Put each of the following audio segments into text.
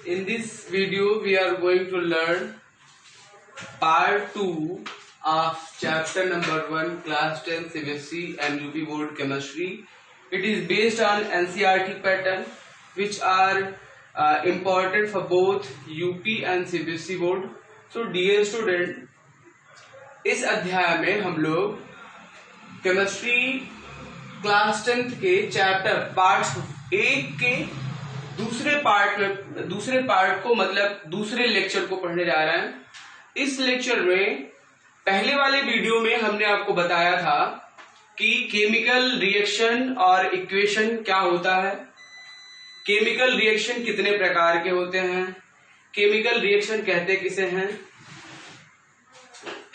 In this video, we are going to learn part 2 of chapter number 1, class 10 CBSE and UP board chemistry. It is based on NCERT pattern, which are important for both UP and CBSE board. So dear student, इस अध्याय में हम लोग chemistry class 10 के chapter part 1 के दूसरे part को मतलब दूसरे लेक्चर को पढ़ने जा रहे हैं। इस लेक्चर में पहले वाले वीडियो में हमने आपको बताया था कि केमिकल रिएक्शन और इक्वेशन क्या होता है, केमिकल रिएक्शन कितने प्रकार के होते हैं, केमिकल रिएक्शन कहते किसे हैं।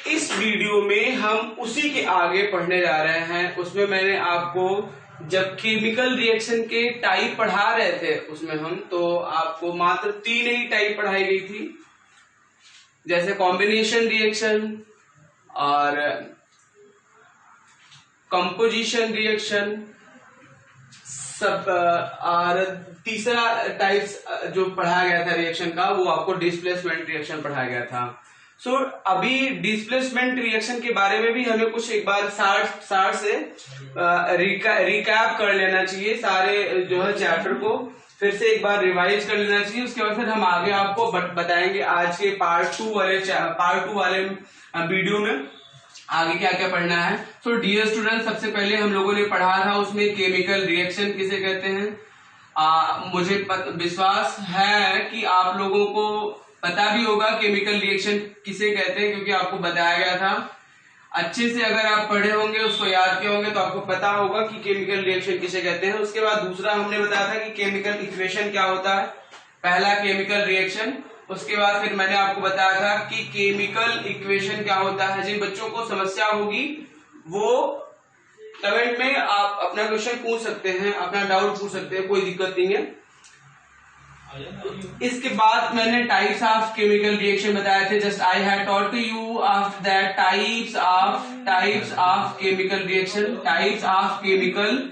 इस वीडियो में हम उसी के आगे पढ़ने जा रहे हैं। उसमें मैंने आपको जब केमिकल रिएक्शन के टाइप पढ़ा रहे थे उसमें हम तो आपको मात्र 3 ही टाइप पढ़ाई गई थी, जैसे कॉम्बिनेशन रिएक्शन और कंपोजिशन रिएक्शन सब, और तीसरा टाइप जो पढ़ाया गया था रिएक्शन का वो आपको डिस्प्लेसमेंट रिएक्शन पढ़ाया गया था। सो अभी डिस्प्लेसमेंट रिएक्शन के बारे में भी हमें कुछ एक बार सार से रिकैप कर लेना चाहिए, सारे जो है चैप्टर को फिर से एक बार रिवाइज कर लेना चाहिए। उसके बाद फिर हम आगे आपको बताएंगे आज के पार्ट टू वाले वीडियो में आगे क्या क्या पढ़ना है। सो डियर स्टूडेंट, सबसे पहले हम लोगों ने पढ़ा था उसमें केमिकल रिएक्शन किसे कहते हैं। मुझे विश्वास है कि आप लोगों को पता भी होगा केमिकल रिएक्शन किसे कहते हैं, क्योंकि आपको बताया गया था। अच्छे से अगर आप पढ़े होंगे, उसको याद किए होंगे तो आपको पता होगा कि केमिकल रिएक्शन किसे कहते हैं। उसके बाद दूसरा हमने बताया था कि केमिकल इक्वेशन क्या होता है, पहला केमिकल रिएक्शन। उसके बाद फिर मैंने आपको बताया था कि केमिकल इक्वेशन क्या होता है। जिन बच्चों को समस्या होगी वो कमेंट में आप अपना क्वेश्चन पूछ सकते हैं, अपना डाउट पूछ सकते हैं, कोई दिक्कत नहीं है। इसके बाद मैंने टाइप्स ऑफ केमिकल रिएक्शन बताए थे। Just I had taught to you of that types of chemical reaction, types of chemical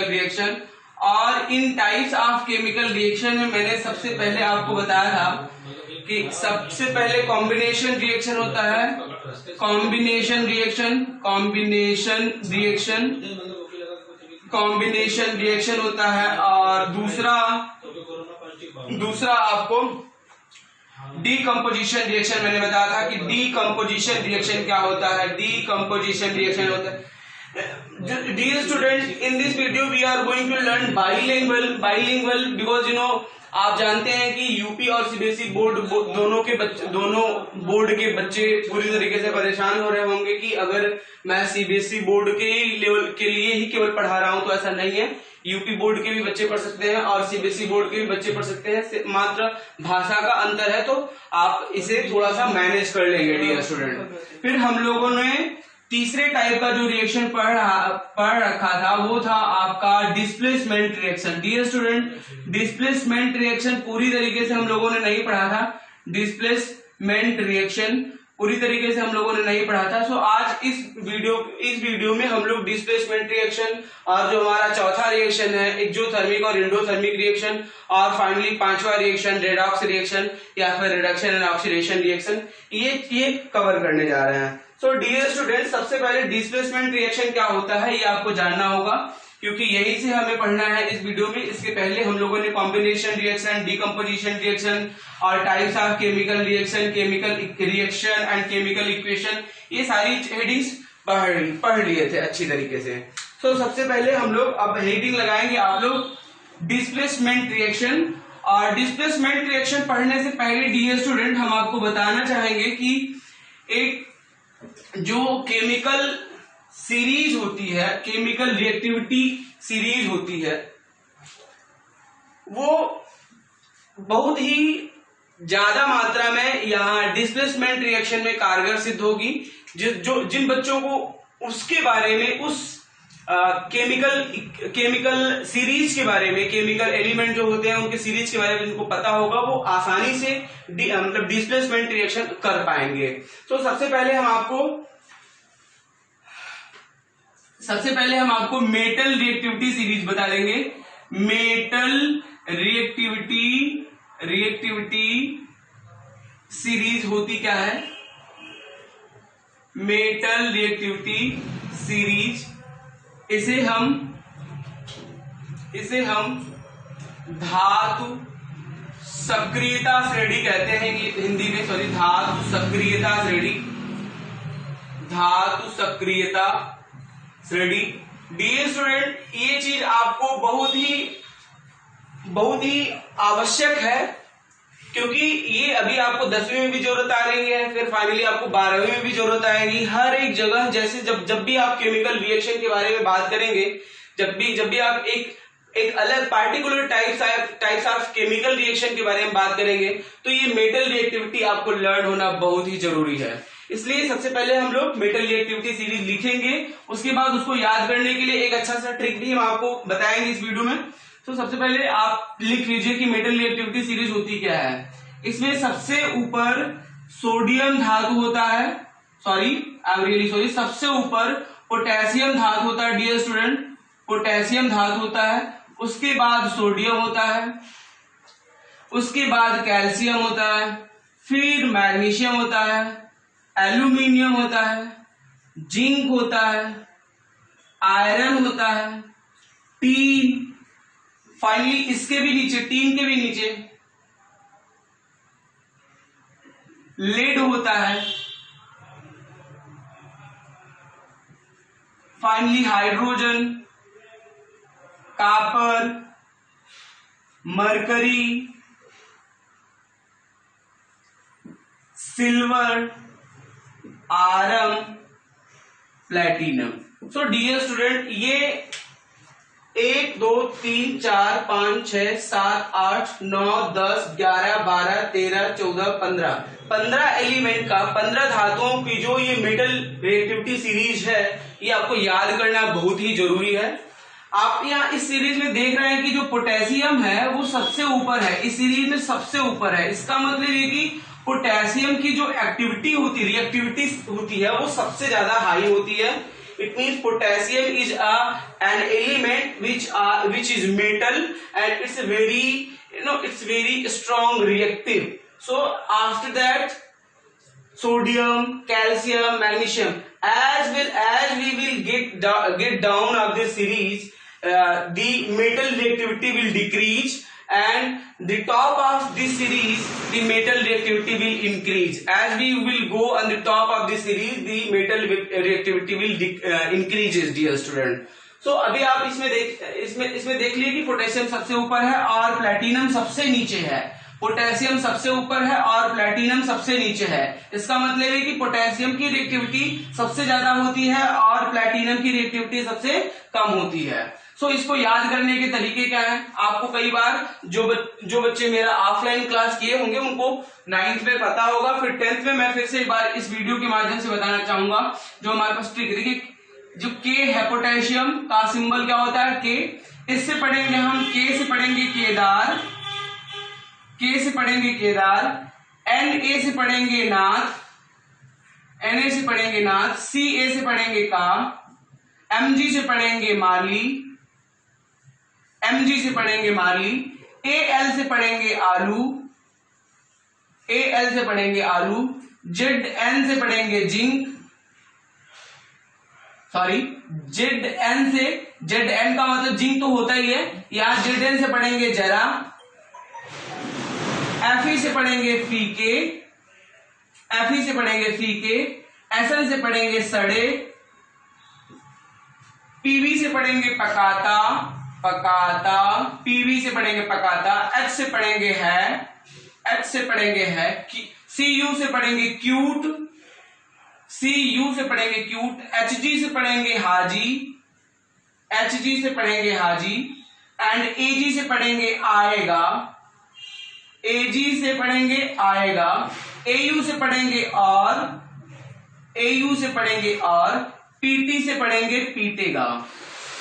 reaction. और इन टाइप्स ऑफ केमिकल रिएक्शन में मैंने सबसे पहले आपको बताया था कि सबसे पहले कॉम्बिनेशन रिएक्शन होता है, कॉम्बिनेशन रिएक्शन होता है। और दूसरा आपको डीकम्पोजिशन रिएक्शन मैंने बताया था कि डीकम्पोजिशन रिएक्शन क्या होता है, डीकम्पोजिशन रिएक्शन होता है। Dear student, in this video we are going to learn bilingual because आप जानते हैं कि यूपी और सीबीएसई बोर्ड दोनों बोर्ड के बच्चे पूरी तरीके से परेशान हो रहे होंगे कि अगर मैं सीबीएसई बोर्ड के लेवल के लिए ही केवल पढ़ा रहा हूं तो ऐसा नहीं है। यूपी बोर्ड के भी बच्चे पढ़ सकते हैं और सीबीएसई बोर्ड के भी बच्चे पढ़ सकते हैं, मात्र भाषा का अंतर है, तो आप इसे थोड़ा सा मैनेज कर लेंगे डियर स्टूडेंट। फिर हम लोगों ने तीसरे टाइप का जो रिएक्शन पढ़ रखा था वो था आपका displacement reaction. Dear student, displacement reaction पूरी तरीके से हम लोगों ने नहीं पढ़ा था, डिस्प्लेसमेंट रिएक्शन पूरी तरीके से हम लोगों ने नहीं पढ़ा था। सो आज इस वीडियो में हम लोग डिस्प्लेसमेंट रिएक्शन और जो हमारा चौथा रिएक्शन है एक्सोथर्मिक और एंडोथर्मिक रिएक्शन, और फाइनली पांचवा रिएक्शन रेडॉक्स रिएक्शन या फिर रिडक्शन एंड ऑक्सीडेशन रिएक्शन, ये कवर करने जा रहे हैं। सो डियर स्टूडेंट, सबसे पहले डिस्प्लेसमेंट रिएक्शन क्या होता है ये आपको जानना होगा, क्योंकि यही से हमें पढ़ना है इस वीडियो में। इसके पहले हम लोगों ने कॉम्बिनेशन रिएक्शन, डीकम्पोजिशन रिएक्शन और types of chemical reaction, chemical reaction and chemical equation, ये सारी हेडिंग्स पढ़ लिए थे अच्छी तरीके से। सो सबसे पहले हम लोग अब हेडिंग लगाएंगे आप लोग डिस्प्लेसमेंट रिएक्शन। और डिस्प्लेसमेंट रिएक्शन पढ़ने से पहले डियर स्टूडेंट हम आपको बताना चाहेंगे कि एक जो केमिकल सीरीज होती है, केमिकल रिएक्टिविटी सीरीज होती है, वो बहुत ही ज्यादा मात्रा में यहाँ डिस्प्लेसमेंट रिएक्शन में कारगर सिद्ध होगी। जिन बच्चों को उसके बारे में, उस केमिकल सीरीज के बारे में, केमिकल एलिमेंट जो होते हैं उनके सीरीज के बारे में जिनको पता होगा वो आसानी से मतलब डिस्प्लेसमेंट रिएक्शन कर पाएंगे। तो सबसे पहले हम आपको मेटल रिएक्टिविटी सीरीज बता देंगे। मेटल रिएक्टिविटी सीरीज होती क्या है? मेटल रिएक्टिविटी सीरीज, इसे हम धातु सक्रियता श्रेणी कहते हैं हिंदी में, सॉरी, धातु सक्रियता श्रेणी। डियर स्टूडेंट, ये चीज आपको बहुत ही आवश्यक है, क्योंकि ये अभी आपको 10वीं में भी जरूरत आ रही है, फिर फाइनली आपको 12वीं में भी जरूरत आएगी। हर एक जगह जैसे जब भी आप केमिकल रिएक्शन के बारे में बात करेंगे, जब भी आप एक अलग particular types of chemical reaction के बारे में बात करेंगे, तो ये मेटल रिएक्टिविटी आपको लर्न होना बहुत ही जरूरी है। इसलिए सबसे पहले हम लोग मेटल रिएक्टिविटी सीरीज लिखेंगे, उसके बाद उसको याद करने के लिए एक अच्छा सा ट्रिक भी हम आपको बताएंगे इस वीडियो में। तो सबसे पहले आप लिख लीजिए कि मेटल रिएक्टिविटी सीरीज होती क्या है। इसमें सबसे ऊपर सोडियम धातु होता है, सबसे ऊपर पोटेशियम धातु होता है डियर स्टूडेंट, पोटेशियम धातु होता है, उसके बाद सोडियम होता है, उसके बाद कैल्शियम होता है, फिर मैग्नीशियम होता है, एल्यूमिनियम होता है, जिंक होता है, आयरन होता है, टीन, फाइनली इसके भी नीचे, टीन के भी नीचे लेड होता है, finally hydrogen, copper, mercury, silver, iron, platinum. So dear student, ये 1 2 3 4 5 6 7 8 9 10 11 12 13 14 15 एलिमेंट का 15 धातुओं की जो ये मेटल रिएक्टिविटी सीरीज है, ये आपको याद करना बहुत ही जरूरी है। आप यहाँ इस सीरीज में देख रहे हैं कि जो पोटेशियम है वो सबसे ऊपर है, इस सीरीज में सबसे ऊपर है। इसका मतलब ये कि पोटेशियम की जो एक्टिविटी होती है, रिएक्टिविटी होती है, वो सबसे ज्यादा हाई होती है। It means potassium is an element which is metal, and it's very strong reactive. So after that, sodium, calcium, magnesium, as well as we will get down of this series, the metal reactivity will decrease, and the top of this series the metal reactivity will increase. As we will go on the top of this series, the metal reactivity will increases dear student. So अभी आप इसमें देख लिए कि potassium सबसे ऊपर है और प्लैटिनम सबसे नीचे है। पोटेशियम सबसे ऊपर है और प्लैटिनम सबसे नीचे है। इसका मतलब है कि पोटेशियम की रिएक्टिविटी सबसे ज्यादा होती है और प्लैटिनम की रिएक्टिविटी सबसे कम होती है। सो इसको याद करने के तरीके क्या हैं? आपको कई बार जो बच्चे मेरा ऑफलाइन क्लास किए होंगे उनको 9th में पता होगा, फिर 10th में मैं फिर से एक बार इस वीडियो के माध्यम से बताना चाहूंगा। जो हमारे पास ट्रिक, देखिए जो के है पोटेशियम का सिंबल क्या होता है? के। इससे पढ़ेंगे हम, के से पढ़ेंगे केदार, के से पढ़ेंगे केदार, एन ए से पढ़ेंगे नाथ, एन ए से पढ़ेंगे नाथ, सी ए से पढ़ेंगे का, एम जी से पढ़ेंगे माली, एम जी से पढ़ेंगे माली, ए एल से पढ़ेंगे आलू, ए एल से पढ़ेंगे आलू, जेड एन से पढ़ेंगे जिंक, जेड एन से, जेड एन का मतलब जिंक तो होता ही है, यहां जेड एन से पढ़ेंगे जरा, एफ ई से पढ़ेंगे फीके, एफ ई से पढ़ेंगे फीके, एस एल से पढ़ेंगे सड़े, पीवी से पढ़ेंगे पकाता, पकाता, पीवी से पढ़ेंगे पकाता, एच से पढ़ेंगे है, एच से पढ़ेंगे है, सी यू से पढ़ेंगे क्यूट, सी यू से पढ़ेंगे क्यूट, एच जी से पढ़ेंगे हाजी, एच जी से पढ़ेंगे हाजी, एंड ए जी से पढ़ेंगे आएगा, ए जी से पढ़ेंगे आएगा, ए यू से पढ़ेंगे और, ए यू से पढ़ेंगे और, पीटी से पढ़ेंगे पीटेगा,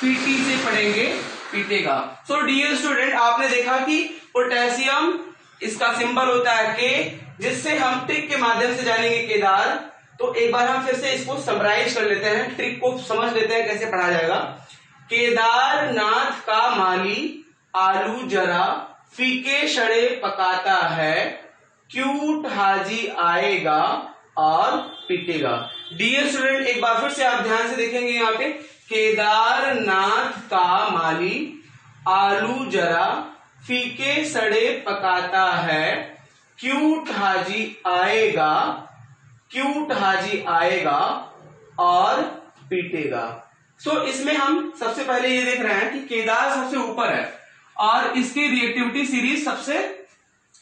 पीटी से पढ़ेंगे पीटेगा। सो डियर स्टूडेंट, आपने देखा कि पोटेशियम इसका सिंबल होता है के, जिससे हम ट्रिक के माध्यम से जानेंगे केदार। तो एक बार हम फिर से इसको समराइज कर लेते हैं, ट्रिक को समझ लेते हैं कैसे पढ़ा जाएगा। केदारनाथ का माली आलू जरा फीके सड़े पकाता है, क्यूट हाजी आएगा और पीटेगा। डियर स्टूडेंट, एक बार फिर से आप ध्यान से देखेंगे यहाँ पे, केदारनाथ का माली आलू जरा फीके सड़े पकाता है, क्यूट हाजी आएगा, क्यूट हाजी आएगा और पीटेगा। सो इसमें हम सबसे पहले ये देख रहे हैं कि केदार सबसे ऊपर है और इसकी रिएक्टिविटी सीरीज सबसे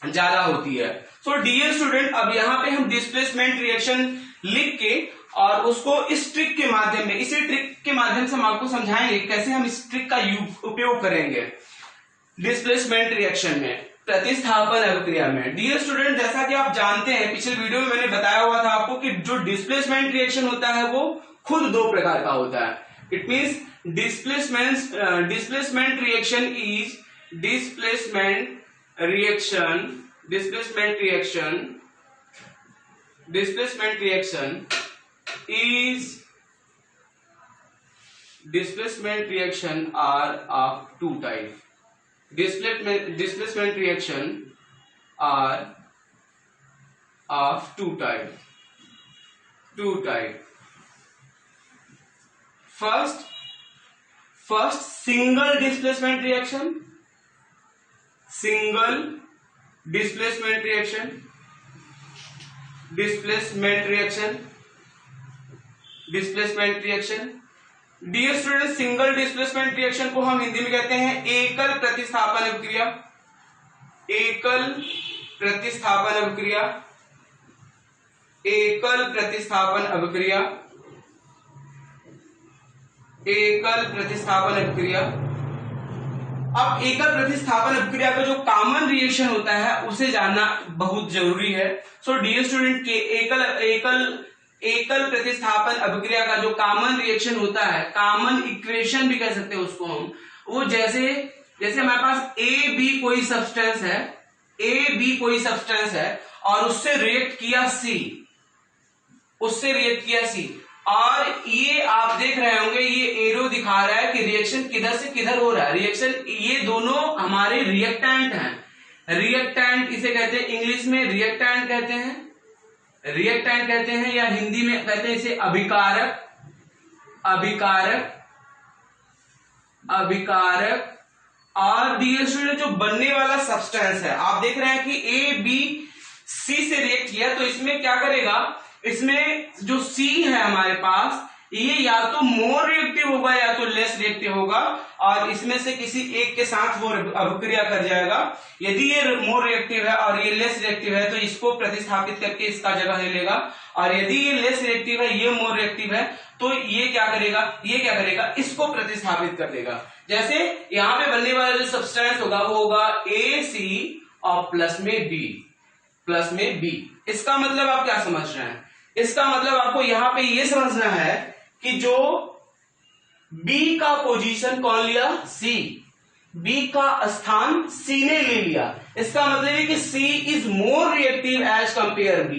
ज्यादा होती है। सो डियर स्टूडेंट, अब यहां पे हम डिस्प्लेसमेंट रिएक्शन लिख के और उसको इस ट्रिक के माध्यम में, इसी ट्रिक के माध्यम से हम आपको समझाएंगे कैसे हम इस ट्रिक का उपयोग करेंगे डिस्प्लेसमेंट रिएक्शन में, प्रतिस्थापन अभिक्रिया में। डियर स्टूडेंट, जैसा कि आप जानते हैं, पिछले वीडियो में मैंने बताया हुआ था आपको कि जो डिस्प्लेसमेंट रिएक्शन होता है वो खुद दो प्रकार का होता है। It means displacement reaction is displacement reaction are of two type. Displacement reaction are of two type. First single displacement reaction. Dear student, single displacement reaction को हम हिंदी में कहते हैं एकल प्रतिस्थापन अभिक्रिया। एकल प्रतिस्थापन अभिक्रिया। अब एकल प्रतिस्थापन अभिक्रिया का जो कॉमन रिएक्शन होता है उसे जानना बहुत जरूरी है। सो डियर स्टूडेंट, के एकल प्रतिस्थापन अभिक्रिया का जो कॉमन रिएक्शन होता है, कॉमन इक्वेशन भी कह सकते हैं उसको हम, वो जैसे हमारे पास ए बी कोई सब्सटेंस है और उससे रिएक्ट किया सी, और ये आप देख रहे होंगे, ये एरो दिखा रहा है कि रिएक्शन किधर से किधर हो रहा है। रिएक्शन, ये दोनों हमारे रिएक्टेंट हैं। रिएक्टेंट इसे कहते हैं, इंग्लिश में रिएक्टेंट कहते हैं या हिंदी में कहते हैं इसे अभिकारक। और डियर स्टूडेंट, जो बनने वाला सब्सटेंस है, आप देख रहे हैं कि ए बी सी से रिएक्ट किया, तो इसमें क्या करेगा, इसमें जो सी है हमारे पास, ये या तो मोर रिएक्टिव होगा या तो लेस रिएक्टिव होगा, और इसमें से किसी एक के साथ वो अभिक्रिया कर जाएगा। यदि ये मोर रिएक्टिव है और ये लेस रिएक्टिव है तो इसको प्रतिस्थापित करके इसका जगह ले लेगा, और यदि ये लेस रिएक्टिव है, ये मोर रिएक्टिव है, तो ये क्या करेगा, इसको प्रतिस्थापित कर देगा। जैसे यहां पे बनने वाला जो सब्सटेंस होगा वो होगा AC और प्लस में बी। इसका मतलब आप क्या समझ रहे हैं? इसका मतलब आपको यहां पे ये समझना है कि जो B का पोजीशन कौन लिया, C, B का स्थान C ने ले लिया। इसका मतलब है कि C is more reactive as compare B।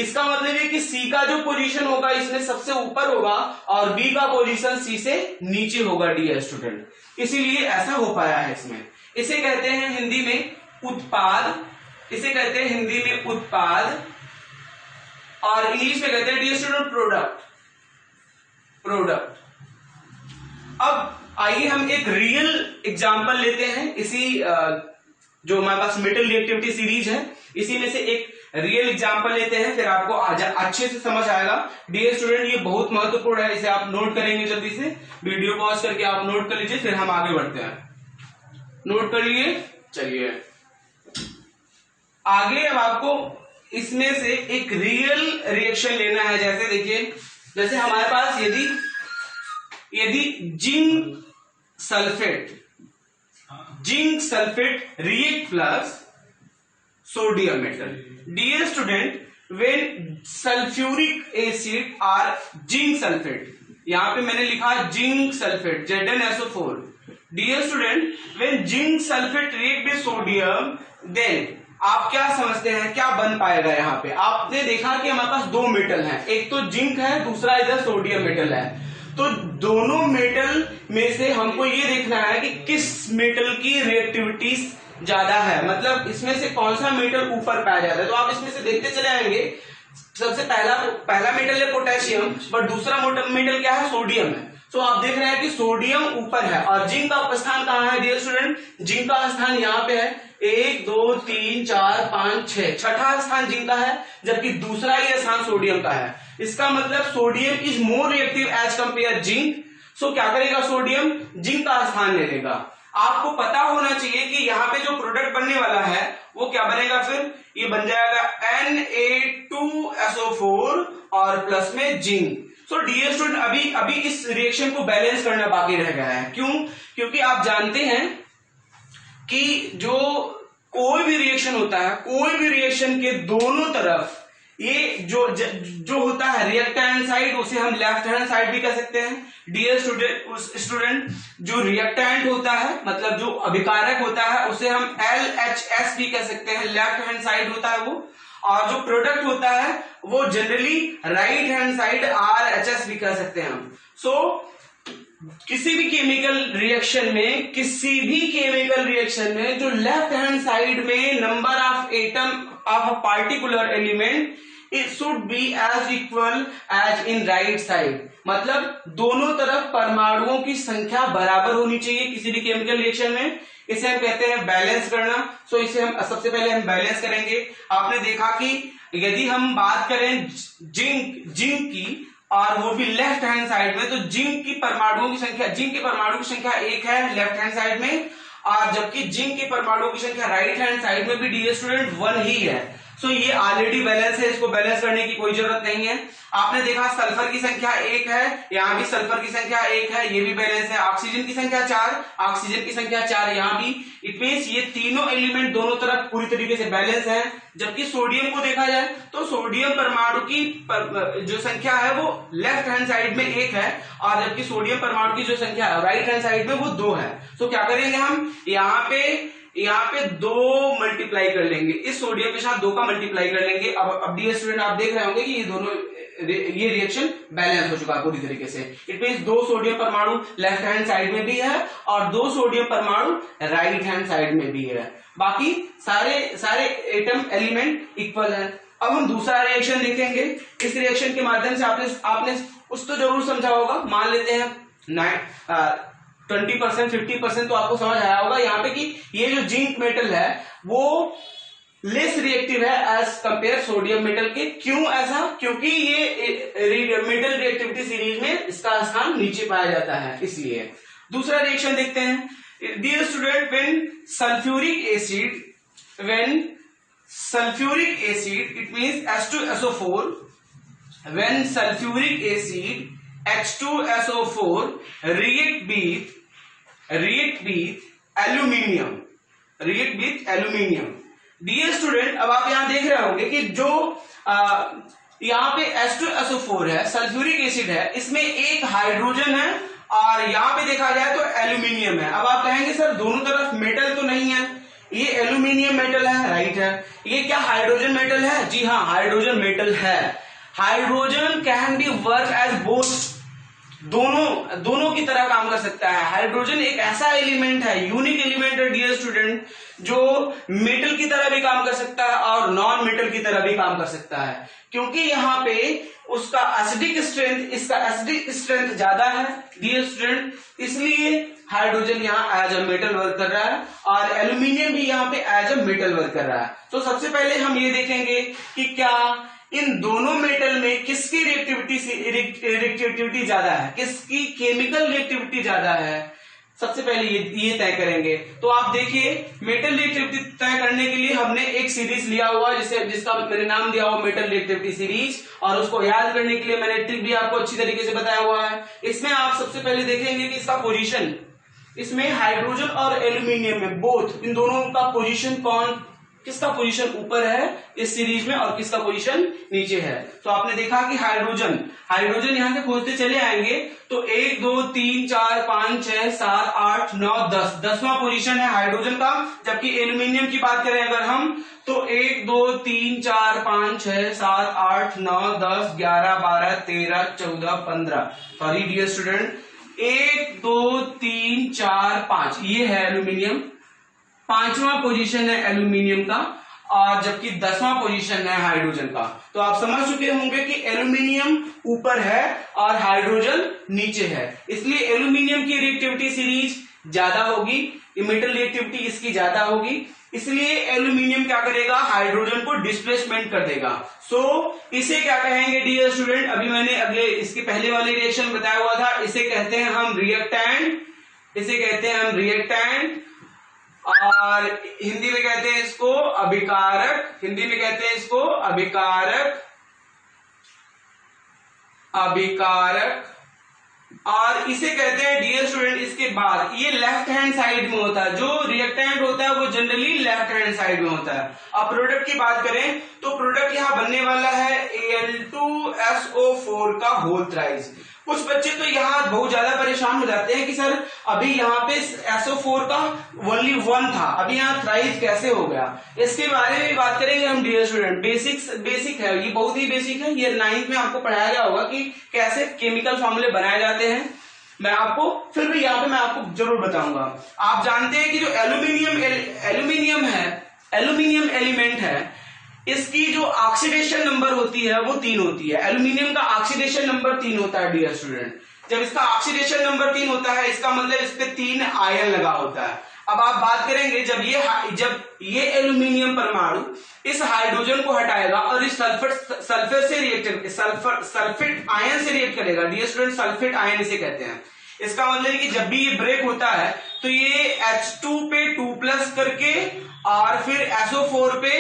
इसका मतलब है कि C का जो पोजीशन होगा इसमें सबसे ऊपर होगा और B का पोजीशन C से नीचे होगा। डियर स्टूडेंट, इसीलिए ऐसा हो पाया है इसमें। इसे कहते हैं हिंदी में उत्पाद, और इंग्लिश में कहते हैं डियर स्टूडेंट प्रोडक्ट। अब आइए हम एक रियल एग्जांपल लेते हैं, इसी जो हमारे पास मेटल रिएक्टिविटी सीरीज है इसी में से एक रियल एग्जांपल लेते हैं, फिर आपको अच्छे से समझ आएगा। डियर स्टूडेंट, ये बहुत महत्वपूर्ण है, इसे आप नोट करेंगे। जल्दी से वीडियो पॉज करके आप नोट कर लीजिए, फिर हम आगे बढ़ते हैं। नोट कर लिए, चलिए आगे। अब आपको इसमें से एक रियल रिएक्शन लेना है। जैसे देखिए, जैसे हमारे पास यदि zinc sulphate react plus sodium metal. Dear student, when sulphuric acid और जिंक सल्फेट, यहां पे मैंने लिखा zinc sulphate ZnSO4। Dear student, when zinc sulphate react with sodium, then आप क्या समझते हैं क्या बन पाएगा? यहाँ पे आपने देखा कि हमारे पास दो मेटल हैं, एक तो जिंक है, दूसरा इधर सोडियम मेटल है। तो दोनों मेटल में से हमको ये देखना है कि किस मेटल की रिएक्टिविटी ज्यादा है, मतलब इसमें से कौन सा मेटल ऊपर पाया जाता है। तो आप इसमें से देखते चले आएंगे, सबसे पहला मेटल है पोटेशियम, बट दूसरा मेटल क्या है, सोडियम है। तो आप देख रहे हैं कि सोडियम ऊपर है और जिंक का स्थान कहाँ है डियर स्टूडेंट, जिंक का स्थान यहाँ पे है 1 2 3 4 5 6, छठा स्थान जिंक का है, जबकि दूसरा ही स्थान सोडियम का है। इसका मतलब sodium is more reactive as compare zinc. So क्या करेगा, सोडियम जिंक का स्थान ले लेगा। आपको पता होना चाहिए कि यहाँ पे जो प्रोडक्ट बनने वाला है वो क्या बनेगा, फिर ये बन जाएगा Na2SO4 और प्लस में जिंक। सो डियर स्टूडेंट अभी इस रिएक्शन को बैलेंस करना बाकी रह गया है। क्यों, क्योंकि आप जानते हैं कि जो कोई भी रिएक्शन होता है, कोई भी रिएक्शन के दोनों तरफ ये जो होता है रिएक्टेंट साइड, उसे हम लेफ्ट हैंड साइड भी कह सकते हैं। डियर स्टूडेंट जो रिएक्टेंट होता है, मतलब जो अभिकारक होता है, उसे हम LHS भी कह सकते हैं, लेफ्ट हैंड साइड होता है वो। और जो प्रोडक्ट होता है वो generally right hand side RHS भी कह सकते हैं हम। सो किसी भी केमिकल रिएक्शन में जो लेफ्ट हैंड साइड में number of atom of a particular element it should be as equal as in right side, मतलब दोनों तरफ परमाणुओं की संख्या बराबर होनी चाहिए किसी भी केमिकल रिएक्शन में। इसे हम कहते हैं बैलेंस करना। सो इसे हम सबसे पहले हम बैलेंस करेंगे। आपने देखा कि यदि हम बात करें जिंक की और वो भी लेफ्ट हैंड साइड में, तो जिंक की परमाणुओं की संख्या 1 है लेफ्ट हैंड साइड में, और जबकि जिंक की परमाणुओं की संख्या राइट हैंड साइड में भी डियर स्टूडेंट 1 ही है। सो ये ऑलरेडी बैलेंस है, इसको बैलेंस करने की कोई जरूरत नहीं है। आपने देखा सल्फर की संख्या 1 है, यहाँ भी सल्फर की संख्या 1 है, ये भी बैलेंस है। ऑक्सीजन की संख्या 4, यहाँ भी। इट मींस ये तीनों एलिमेंट दोनों तरफ पूरी तरीके से बैलेंस है। जबकि सोडियम को देखा जाए तो सोडियम परमाणु की जो संख्या है वो लेफ्ट हैंड साइड में 1 है, और जबकि सोडियम परमाणु की जो संख्या है राइट हैंड साइड में वो 2 है। तो क्या करेंगे हम, यहाँ पे 2 मल्टीप्लाई कर लेंगे, इस सोडियम के साथ 2 का मल्टीप्लाई कर लेंगे। अब डियर स्टूडेंट आप देख रहे होंगे कि ये रिएक्शन बैलेंस हो चुका है पूरी तरीके से। इट मींस 2 सोडियम परमाणु लेफ्ट हैंड साइड में भी है और 2 सोडियम परमाणु राइट हैंड साइड में भी है। बाकी सारे एटम एलिमेंट इक्वल है। अब हम दूसरा रिएक्शन देखेंगे। इस रिएक्शन के माध्यम से आपने कुछ तो जरूर समझा होगा। मान लेते हैं 20% 50% तो आपको समझ आया होगा यहाँ पे कि ये जो जिंक मेटल है वो लेस रिएक्टिव है एज कंपेयर सोडियम मेटल के। क्यों ऐसा, क्योंकि ये मेटल रिएक्टिविटी सीरीज में इसका स्थान नीचे पाया जाता है, इसलिए। दूसरा रिएक्शन देखते हैं। Dear student, when sulfuric acid it means H2SO4, when sulfuric acid H2SO4 react with aluminium। Dear student, अब आप यहां देख रहे होंगे कि जो यहाँ पे H2SO4 है, सल्फ्यूरिक एसिड है, इसमें एक हाइड्रोजन है और यहाँ पे देखा जाए तो एल्यूमिनियम है। अब आप कहेंगे सर दोनों तरफ मेटल तो नहीं है, ये एल्यूमिनियम मेटल है, राइट है। ये क्या हाइड्रोजन मेटल है? जी हाँ, हाइड्रोजन मेटल है। Hydrogen can be work as both, दोनों की तरह काम कर सकता है। हाइड्रोजन एक ऐसा एलिमेंट है, यूनिक एलिमेंट है डियर स्टूडेंट, जो मेटल की तरह भी काम कर सकता है और नॉन मेटल की तरह भी काम कर सकता है, क्योंकि यहाँ पे उसका एसिडिक स्ट्रेंथ, इसका एसिडिक स्ट्रेंथ ज्यादा है डियर स्टूडेंट, इसलिए हाइड्रोजन यहाँ एज अ मेटल वर्क कर रहा है और एल्यूमिनियम भी यहाँ पे एज अ मेटल वर्क कर रहा है। तो सबसे पहले हम ये देखेंगे कि क्या इन दोनों मेटल में किसकी रिएक्टिविटी ज्यादा है, किसकी केमिकल रिएक्टिविटी ज्यादा है। सबसे पहले ये तय करेंगे। तो आप देखिए, मेटल रिएक्टिविटी तय करने के लिए हमने एक सीरीज लिया हुआ है जिसका मैंने नाम दिया हुआ मेटल रिएक्टिविटी सीरीज, और उसको याद करने के लिए मैंने ट्रिक भी आपको अच्छी तरीके से बताया हुआ है। इसमें आप सबसे पहले देखेंगे कि इसका पोजीशन, इसमें हाइड्रोजन और एल्यूमिनियम में बोथ, इन दोनों का पोजीशन कौन किसका पोजीशन ऊपर है इस सीरीज में और किसका पोजीशन नीचे है। तो आपने देखा कि हाइड्रोजन यहां से खोजते चले आएंगे तो 1 2 3 4 5 6 7 8 9 10 10वां पोजीशन है हाइड्रोजन का। जबकि एल्यूमिनियम की बात करें अगर हम तो 1 2 3 4 5 6 7 8 9 10 11 12 13 14 15 सॉरी डियर स्टूडेंट 1 2 3 4 5 ये है एल्यूमिनियम, 5वां पोजीशन है एल्यूमिनियम का और जबकि 10वां पोजीशन है हाइड्रोजन का। तो आप समझ चुके होंगे कि एल्यूमिनियम ऊपर है और हाइड्रोजन नीचे है, इसलिए एल्यूमिनियम की रिएक्टिविटी सीरीज ज्यादा होगी, मेटल रिएक्टिविटी इसकी ज्यादा होगी, इसलिए एल्यूमिनियम क्या करेगा हाइड्रोजन को डिस्प्लेसमेंट कर देगा। सो इसे क्या कहेंगे डियर स्टूडेंट, अभी मैंने अगले इसके पहले वाले रिएक्शन बताया हुआ था, इसे कहते हैं हम रिएक्टेंट, इसे कहते हैं हम रिएक्टेंट और हिंदी में कहते हैं इसको अभिकारक, हिंदी में कहते हैं इसको अभिकारक, अभिकारक और इसे कहते हैं डियर स्टूडेंट इसके बाद ये लेफ्ट हैंड साइड में होता है, जो रिएक्टेंट होता है वो जनरली लेफ्ट हैंड साइड में होता है। अब प्रोडक्ट की बात करें तो प्रोडक्ट यहां बनने वाला है Al2SO4 का होल थ्राइस। कुछ बच्चे तो यहाँ बहुत ज्यादा परेशान हो जाते हैं कि सर अभी यहाँ पे SO4 का ओनली 1 था, अभी यहाँ थ्राइस कैसे हो गया। इसके बारे में बात करेंगे हम डियर स्टूडेंट, बेसिक है ये, बहुत ही बेसिक है, ये 9th में आपको पढ़ाया गया होगा कि कैसे केमिकल फॉर्मूले बनाए जाते हैं। मैं आपको फिर भी यहाँ पे मैं आपको जरूर बताऊंगा। आप जानते हैं कि जो एल्यूमिनियम है, एल्यूमिनियम एलिमेंट है, इसकी जो ऑक्सीडेशन नंबर होती है वो 3 होती है। एल्यूमिनियम का ऑक्सीडेशन नंबर 3 होता है डियर स्टूडेंट। जब इसका ऑक्सीडेशन नंबर 3 होता है इसका मतलब इस पे 3 आयन लगा होता है। अब आप बात करेंगे जब ये एल्यूमिनियम परमाणु इस हाइड्रोजन को हटाएगा और इस सल्फर से रिएक्ट सल्फेट आयन से रिएक्ट करेगा डियर स्टूडेंट, सल्फेट आयन इसे कहते हैं। इसका मतलब है कि जब भी ये ब्रेक होता है तो ये H2 पे 2+ करके और फिर SO4 पे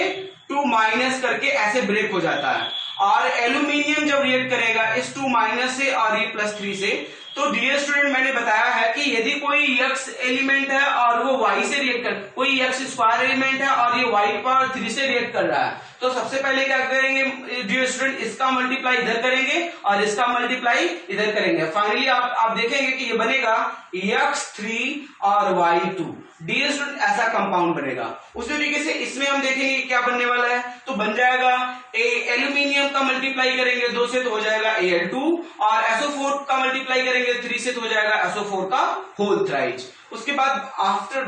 2- करके ऐसे ब्रेक हो जाता है। और एल्यूमिनियम जब रिएक्ट करेगा इस 2- से और ये +3 से, तो डियर स्टूडेंट मैंने बताया है कि यदि कोई x एलिमेंट है और वो y से रिएक्ट कर, कोई x² एलिमेंट है और ये y⁻³ से रिएक्ट कर रहा है, तो सबसे पहले क्या करेंगे डियर स्टूडेंट, इसका मल्टीप्लाई इधर करेंगे और इसका मल्टीप्लाई इधर करेंगे। फाइनली आप देखेंगे कि ये बनेगा x3 और y2 डियर स्टूडेंट, ऐसा कंपाउंड बनेगा। उसी तरीके से इसमें हम देखेंगे क्या बनने वाला है, तो बन जाएगा एल्यूमिनियम का मल्टीप्लाई करेंगे 2 से तो हो जाएगा Al2 और SO4 का मल्टीप्लाई करेंगे 3 से तो हो जाएगा SO4 का होल थ्राइस। उसके बाद आफ्टर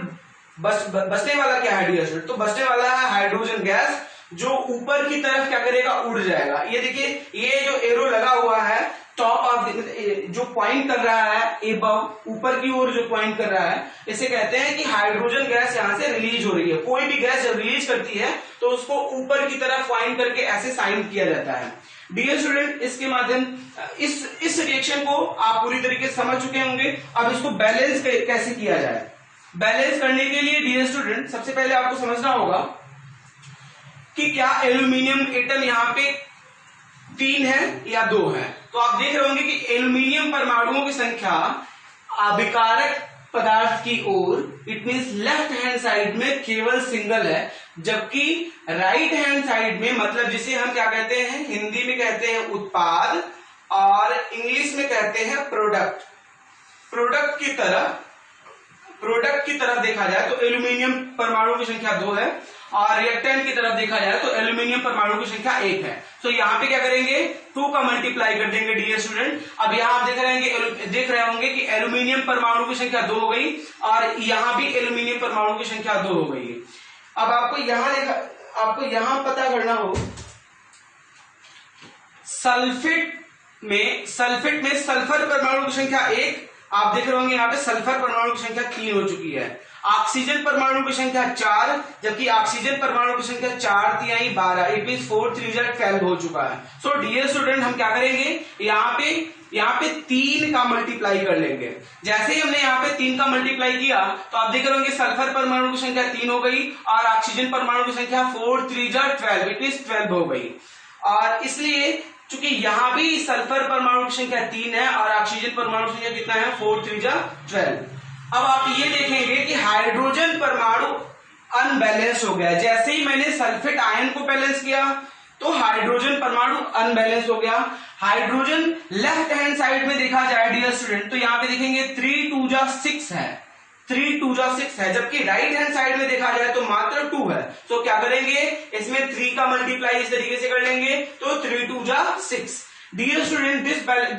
बचने वाला क्या है डियर स्टूडेंट, तो बचने वाला है हाइड्रोजन गैस जो ऊपर की तरफ क्या करेगा, उड़ जाएगा। ये देखिए ये जो एरो लगा हुआ है टॉप ऑफ जो पॉइंट कर रहा है एबव, ऊपर की ओर जो पॉइंट कर रहा है, इसे कहते हैं कि हाइड्रोजन गैस यहां से रिलीज हो रही है। कोई भी गैस जब रिलीज करती है तो उसको ऊपर की तरफ पॉइंट करके ऐसे साइन किया जाता है। डियर स्टूडेंट, इसके माध्यम इस रिएक्शन को आप पूरी तरीके से समझ चुके होंगे। अब इसको बैलेंस कैसे किया जाए। बैलेंस करने के लिए डियर स्टूडेंट सबसे पहले आपको समझना होगा कि क्या एल्यूमिनियम एटम यहाँ पे 3 है या 2 है। तो आप देख रहे होंगे कि एल्यूमिनियम परमाणुओं की संख्या अभिकारक पदार्थ की ओर, it means left hand side में केवल सिंगल है, जबकि राइट हैंड साइड में, मतलब जिसे हम क्या कहते हैं, हिंदी में कहते हैं उत्पाद और इंग्लिश में कहते हैं प्रोडक्ट। प्रोडक्ट की तरफ देखा जाए तो एल्यूमिनियम परमाणुओं की संख्या 2 है और रिएक्टेंट की तरफ देखा जाए तो एल्यूमिनियम परमाणु की संख्या 1 है। तो यहाँ पे क्या करेंगे, 2 का मल्टीप्लाई कर देंगे डियर स्टूडेंट। अब यहाँ आप देख रहे होंगे कि एल्यूमिनियम परमाणु की संख्या 2 हो गई और यहाँ भी एल्यूमिनियम परमाणु की संख्या 2 हो गई। अब आपको यहाँ पता करना हो, सल्फेट में सल्फर परमाणु की संख्या 1, आप देख रहे होंगे यहाँ पे सल्फर परमाणु की संख्या 3 हो चुकी है। ऑक्सीजन परमाणु की संख्या 4, जबकि ऑक्सीजन परमाणु की संख्या 4×3 12, इट मीन 4×3 12 हो चुका है। सो डियर स्टूडेंट, हम क्या करेंगे, यहाँ पे 3 का मल्टीप्लाई कर लेंगे। जैसे ही हमने यहाँ पे 3 का मल्टीप्लाई किया तो आप देख रहे होंगे सल्फर परमाणु की संख्या 3 हो गई और ऑक्सीजन परमाणु की संख्या 4×3 12, इट मीन 12 हो गई। और इसलिए चूंकि यहां भी सल्फर परमाणु की संख्या 3 है और ऑक्सीजन परमाणु की संख्या कितना है, 4×3 12। अब आप ये देखेंगे कि हाइड्रोजन परमाणु अनबैलेंस हो गया। जैसे ही मैंने सल्फेट आयन को बैलेंस किया तो हाइड्रोजन परमाणु अनबैलेंस हो गया। हाइड्रोजन लेफ्ट हैंड साइड में देखा जाए डियर स्टूडेंट, तो यहाँ पे देखेंगे 3 2 जा 6 है, 3 2 जा 6 है, जबकि राइट हैंड साइड में देखा जाए तो मात्र 2 है। तो क्या करेंगे, इसमें 3 का मल्टीप्लाई इस तरीके से कर लेंगे, तो 3 2 जा 6। Dear student,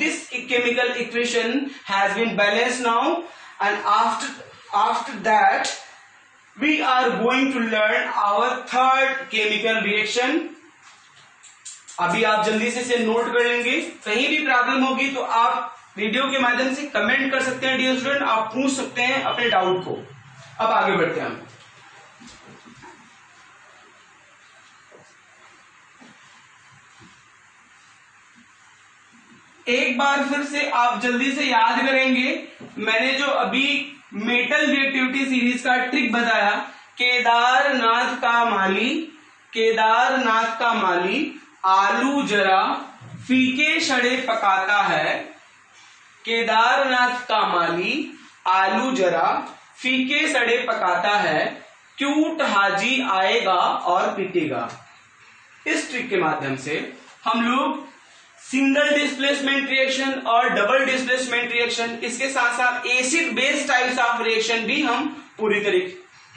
this chemical equation has been balanced now, and after that we are going to learn our third chemical reaction. अभी आप जल्दी से इसे नोट कर लेंगे, कहीं भी प्रॉब्लम होगी तो आप वीडियो के माध्यम से कमेंट कर सकते हैं डियर स्टूडेंट, आप पूछ सकते हैं अपने डाउट को। अब आगे बढ़ते हैं हम। एक बार फिर से आप जल्दी से याद करेंगे, मैंने जो अभी मेटल रिएक्टिविटी सीरीज का ट्रिक बताया, केदारनाथ का माली आलू जरा फीके सड़े पकाता है। केदारनाथ का माली आलू जरा फीके सड़े पकाता है, क्यूट हाजी आएगा और पीटेगा। इस ट्रिक के माध्यम से हम लोग सिंगल डिस्प्लेसमेंट रिएक्शन और डबल डिस्प्लेसमेंट रिएक्शन, इसके साथ साथ acid base types of reaction भी हम पूरी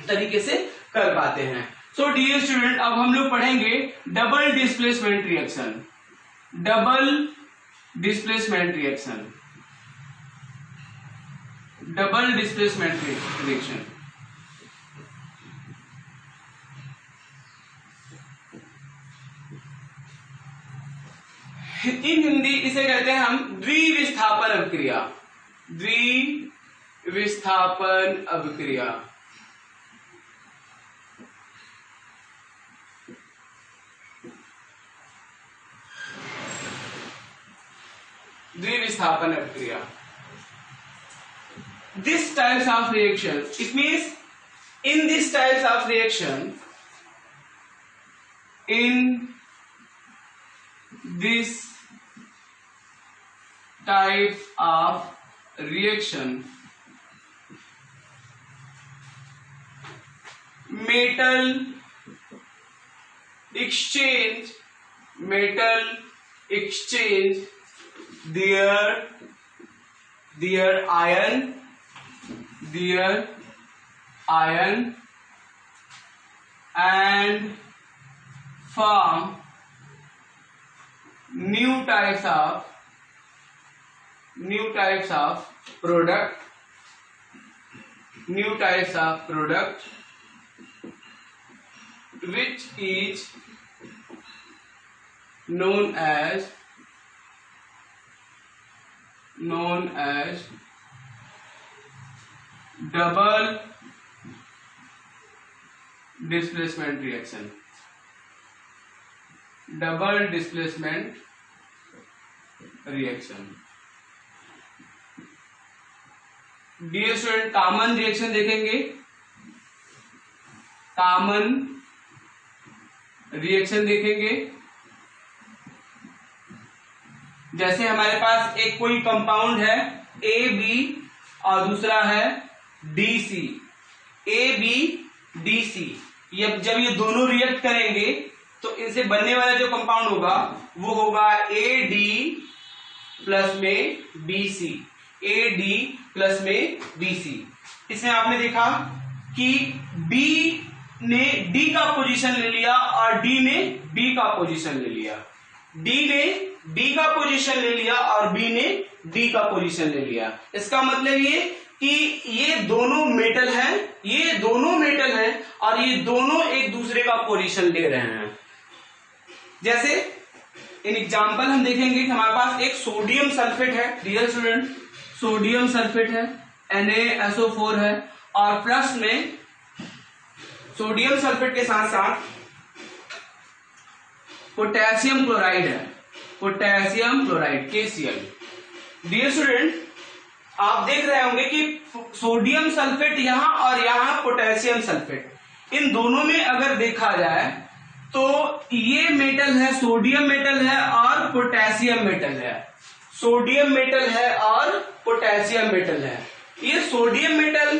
तरीके से कर पाते हैं। सो डियर स्टूडेंट, अब हम लोग पढ़ेंगे double displacement reaction. Double displacement reaction, double displacement reaction. In Hindi इसे कहते हैं हम द्विविस्थापन अभिक्रिया। द्विविस्थापन अभिक्रिया। द्विविस्थापन अभिक्रिया। This types of reaction, it means in this types of reaction, in this type of reaction, metal exchange their iron and form new types of product which is known as double displacement reaction। Double displacement reaction. Dear student, common reaction देखेंगे। Common reaction देखेंगे, जैसे हमारे पास एक कोई compound है A B और दूसरा है D C. A B D C, जब ये दोनों रिएक्ट करेंगे तो इनसे बनने वाला जो कंपाउंड होगा वो होगा ए डी प्लस में B C. A D plus में बी सी। इसमें आपने देखा कि बी ने डी का पोजीशन ले लिया और डी ने बी का पोजीशन ले लिया। डी ने बी का पोजीशन ले लिया और बी ने डी का पोजीशन ले लिया। इसका मतलब ये कि ये दोनों मेटल हैं, और ये दोनों एक दूसरे का पोजीशन ले रहे हैं। जैसे इन एग्जाम्पल हम देखेंगे कि हमारे पास एक सोडियम सल्फेट है डियर स्टूडेंट, सोडियम सल्फेट है, NaSO4 है, और प्लस में सोडियम सल्फेट के साथ साथ पोटेशियम क्लोराइड है, potassium chloride KCl। Dear student, आप देख रहे होंगे कि सोडियम सल्फेट यहां और यहां पोटेशियम सल्फेट, इन दोनों में अगर देखा जाए तो ये मेटल है, सोडियम मेटल है और पोटेशियम मेटल है। सोडियम मेटल है और पोटेशियम मेटल है। ये सोडियम मेटल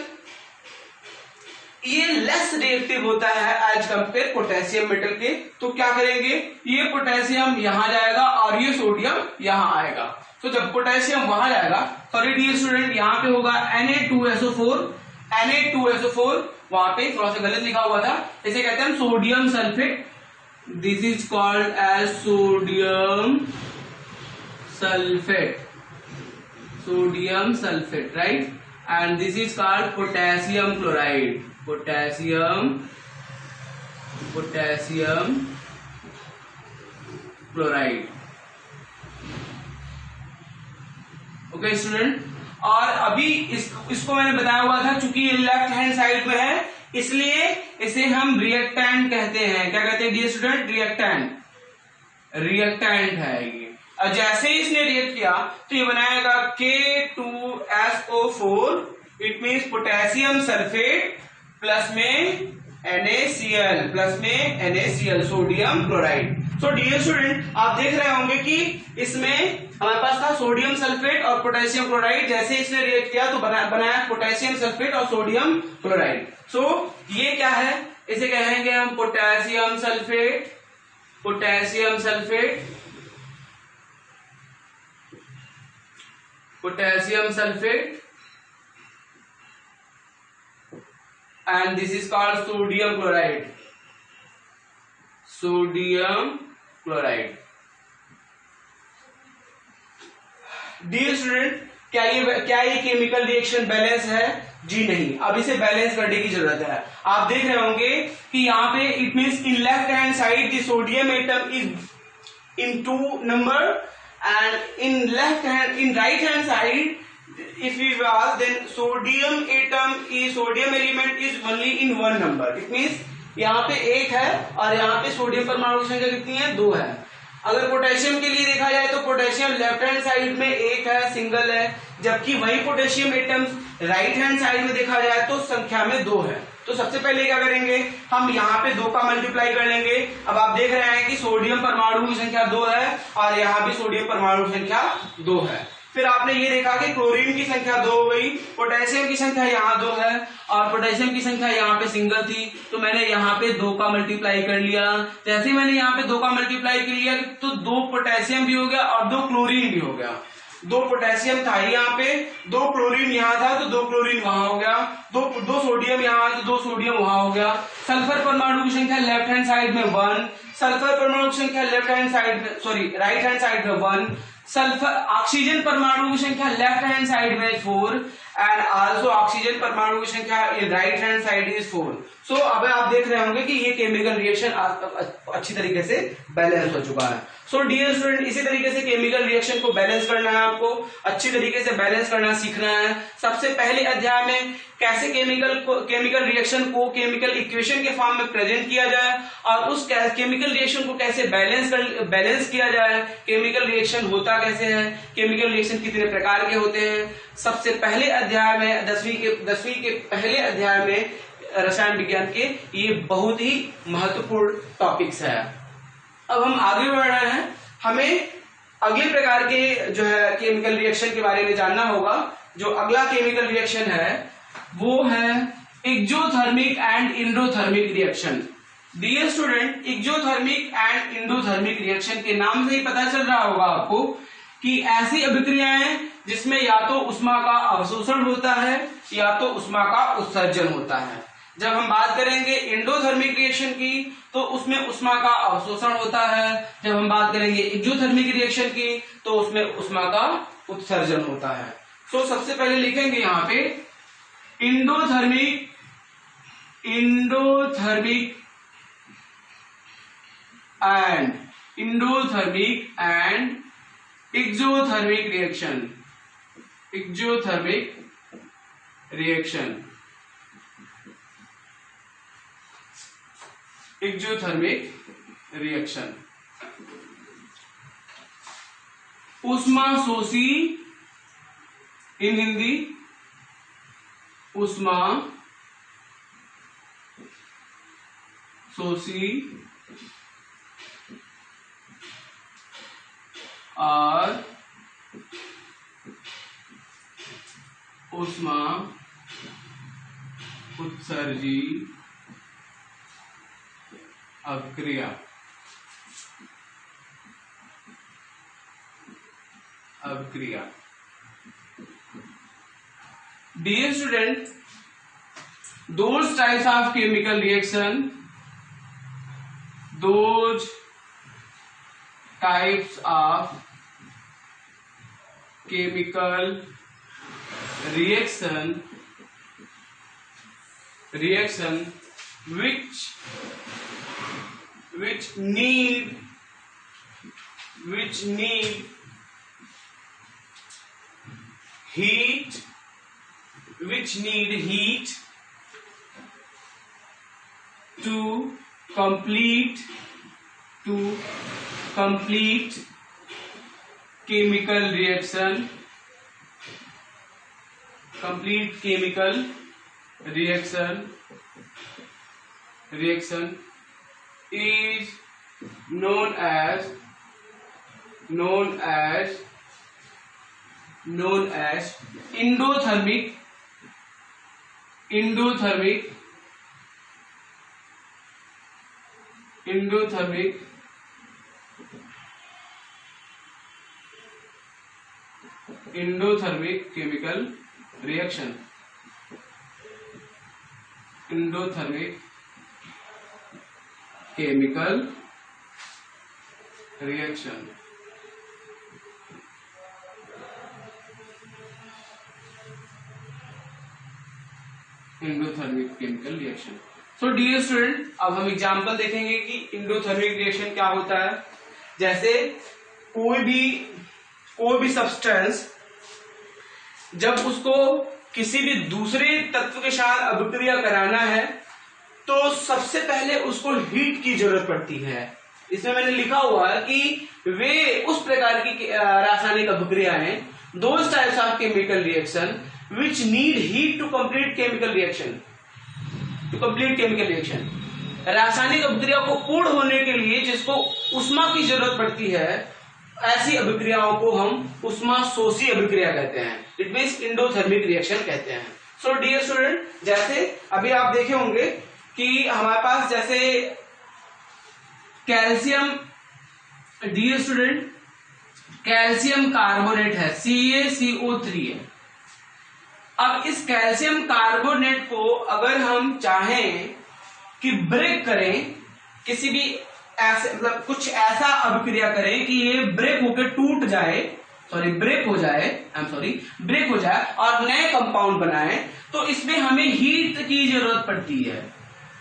ये लेस रिएक्टिव होता है एज कंपेयर पोटेशियम मेटल के। तो क्या करेंगे, ये पोटेशियम यहां जाएगा और ये सोडियम यहां आएगा। तो जब पोटेशियम वहां जाएगा, सॉरी डियर स्टूडेंट, यहाँ पे होगा Na2SO4, वहां पे थोड़ा सा गलत लिखा हुआ था, इसे कहते हैं sodium sulphate. This is called as sodium sulphate, right, and this is called potassium chloride. Okay student, और अभी इसको मैंने बताया हुआ था, चूंकि ये लेफ्ट हैंड साइड में है इसलिए इसे हम रिएक्टेंट कहते हैं। क्या कहते हैं डियर स्टूडेंट? रिएक्टेंट है ये। और जैसे ही इसने रिएक्ट किया तो ये बनाएगा K2SO4, it means potassium sulphate plus में NaCl, sodium chloride. So dear student, आप देख रहे होंगे कि इसमें हमारे पास था सोडियम सल्फेट और पोटेशियम क्लोराइड, जैसे इसने रिएक्ट किया तो बनाया पोटेशियम सल्फेट और सोडियम क्लोराइड। सो ये क्या है, इसे कहेंगे हम potassium sulphate and this is called sodium chloride. Dear student, क्या ये केमिकल रिएक्शन बैलेंस है? जी नहीं, अब इसे बैलेंस करने की जरूरत है। आप देख रहे होंगे कि यहाँ पे it means in left hand side the sodium atom is in 2 number, and in right hand side if we ask, then sodium element is only in 1 number. It means यहाँ पे 1 है और यहाँ पे सोडियम परमाणु की संख्या कितनी है? 2 है। अगर पोटेशियम के लिए देखा जाए तो पोटेशियम लेफ्ट हैंड साइड में 1 है, सिंगल है, जबकि वही potassium atoms right hand side में देखा जाए तो संख्या में 2 है। तो सबसे पहले क्या करेंगे, हम यहाँ पे 2 का मल्टीप्लाई कर लेंगे। अब आप देख रहे हैं कि सोडियम परमाणु की संख्या 2 है और यहाँ भी सोडियम परमाणु की संख्या 2 है। फिर आपने ये देखा कि क्लोरीन की संख्या 2 हो गई, पोटेशियम की संख्या यहाँ 2 है और पोटेशियम की संख्या यहाँ पे सिंगल थी, तो मैंने यहाँ पे 2 का मल्टीप्लाई कर लिया। जैसे ही मैंने यहाँ पे 2 का मल्टीप्लाई कर लिया तो 2 पोटेशियम भी हो गया और 2 क्लोरीन भी हो गया। 2 पोटेशियम था यहाँ पे, 2 क्लोरीन यहाँ था तो 2 क्लोरीन वहां हो गया, 2 सोडियम यहाँ तो 2 सोडियम वहां हो गया। सल्फर परमाणु की संख्या लेफ्ट हैंड साइड में 1, सल्फर परमाणु की संख्या राइट हैंड साइड में 1, सल्फर ऑक्सीजन परमाणु की संख्या लेफ्ट हैंड साइड में 4 एंड आल्सो ऑक्सीजन परमाणु की संख्या राइट हैंड साइड इज 4। सो अब आप देख रहे होंगे कि ये केमिकल रिएक्शन अच्छी तरीके से बैलेंस हो चुका है। सो डियर स्टूडेंट, इसी तरीके से केमिकल रिएक्शन को बैलेंस करना है, आपको अच्छी तरीके से बैलेंस करना सीखना है। सबसे पहले अध्याय में कैसे केमिकल रिएक्शन को केमिकल इक्वेशन के फॉर्म में प्रेजेंट किया जाए और उस केमिकल रिएक्शन को कैसे बैलेंस किया जाए, केमिकल रिएक्शन होता कैसे है, केमिकल रिएक्शन कितने प्रकार के होते हैं। सबसे पहले अध्याय में 10वीं के पहले अध्याय में रसायन विज्ञान के ये बहुत ही महत्वपूर्ण टॉपिक्स है। अब हम आगे बढ़ रहे हैं, हमें अगले प्रकार के जो है केमिकल रिएक्शन के बारे में जानना होगा। जो अगला केमिकल रिएक्शन है वो है exothermic and endothermic reaction. Dear student, exothermic and endothermic reaction के नाम से ही पता चल रहा होगा आपको कि ऐसी अभिक्रियाएं जिसमें या तो ऊष्मा का अवशोषण होता है या तो ऊष्मा का उत्सर्जन होता है। जब हम बात करेंगे एंडोथर्मिक रिएक्शन की तो उसमें ऊष्मा का अवशोषण होता है, जब हम बात करेंगे एक्सोथर्मिक रिएक्शन की तो उसमें ऊष्मा का उत्सर्जन होता है। सो सबसे पहले लिखेंगे यहाँ पे एंडोथर्मिक एंड एक्सोथर्मिक रिएक्शन। ऊष्मा शोषी इन हिंदी, ऊष्मा शोषी और ऊष्मा उत्सर्जी अभिक्रिया, अभिक्रिया। Dear student, those types of chemical reaction, those types of chemical reaction which need heat, to complete chemical reaction, is known as endothermic chemical reaction, endothermic chemical reaction. Endothermic chemical reaction. So dear student, अब हम example देखेंगे कि endothermic reaction क्या होता है। जैसे कोई भी सब्सटेंस जब उसको किसी भी दूसरे तत्व के साथ अभिक्रिया कराना है तो सबसे पहले उसको हीट की जरूरत पड़ती है। इसमें मैंने लिखा हुआ है कि वे उस प्रकार की रासायनिक अभिक्रियाएं, those types of chemical reaction which need heat to complete chemical reaction, रासायनिक अभिक्रिया को पूर्ण होने के लिए जिसको उष्मा की जरूरत पड़ती है, ऐसी अभिक्रियाओं को हम उष्मा शोषी अभिक्रिया कहते हैं। इट मीन्स एंडोथर्मिक रिएक्शन कहते हैं। सो डियर स्टूडेंट, जैसे अभी आप देखे होंगे कि हमारे पास जैसे calcium, dear student, calcium carbonate है, CaCO3 है। अब इस कैल्शियम कार्बोनेट को अगर हम चाहें कि ब्रेक करें, किसी भी ऐसे मतलब कुछ ऐसा अभिक्रिया करें कि ये ब्रेक होकर टूट जाए, ब्रेक हो जाए और नए कंपाउंड बनाए, तो इसमें हमें हीट की जरूरत पड़ती है,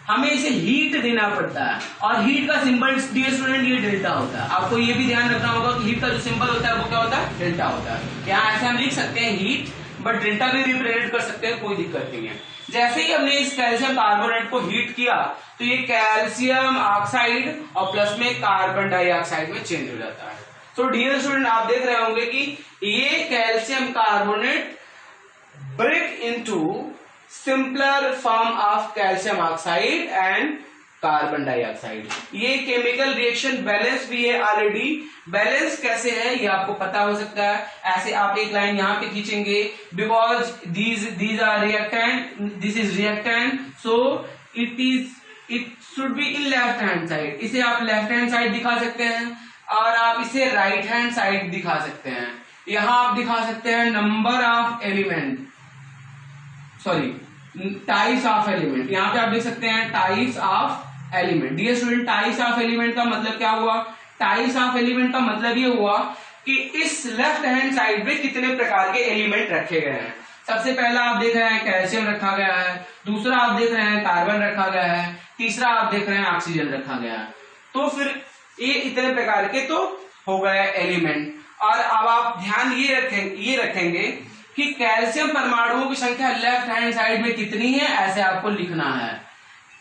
हमें इसे हीट देना पड़ता है। और हीट का सिंबल डियर स्टूडेंट ये डेल्टा होता है। आपको ये भी ध्यान रखना होगा कि हीट का जो सिंबल होता है वो क्या होता है, डेल्टा होता है। यहाँ ऐसे हम लिख सकते हैं हीट, बट डेल्टा भी रिप्रेजेंट कर सकते हैं, कोई दिक्कत नहीं है। जैसे ही हमने इस कैल्शियम कार्बोनेट को हीट किया तो ये कैल्शियम ऑक्साइड और प्लस में कार्बन डाइऑक्साइड में चेंज हो जाता है। तो डियर स्टूडेंट, आप देख रहे होंगे कि ये calcium carbonate break into simpler form of calcium oxide and carbon dioxide. ये केमिकल रिएक्शन बैलेंस भी है ऑलरेडी। बैलेंस कैसे है ये आपको पता हो सकता है। ऐसे आप एक लाइन यहाँ पे खींचेंगे, because these are reactant, this is reactant, so it should be in left hand side. इसे आप लेफ्ट हैंड साइड दिखा सकते हैं और आप इसे राइट हैंड साइड दिखा सकते हैं। यहाँ आप दिखा सकते हैं number of element, types of element. यहाँ पे आप देख सकते हैं types of element. Dear student, types of element का मतलब क्या हुआ? टाइप्स ऑफ एलिमेंट का मतलब ये हुआ कि इस लेफ्ट हैंड साइड में कितने प्रकार के एलिमेंट रखे गए हैं। सबसे पहला आप देख रहे हैं कैल्शियम रखा गया है, दूसरा आप देख रहे हैं कार्बन रखा गया है, तीसरा आप देख रहे हैं ऑक्सीजन रखा गया है। तो फिर ये इतने प्रकार के तो हो गए एलिमेंट। और अब आप ध्यान ये रखेंगे कि कैल्शियम परमाणुओं की संख्या लेफ्ट हैंड साइड में कितनी है, ऐसे आपको लिखना है।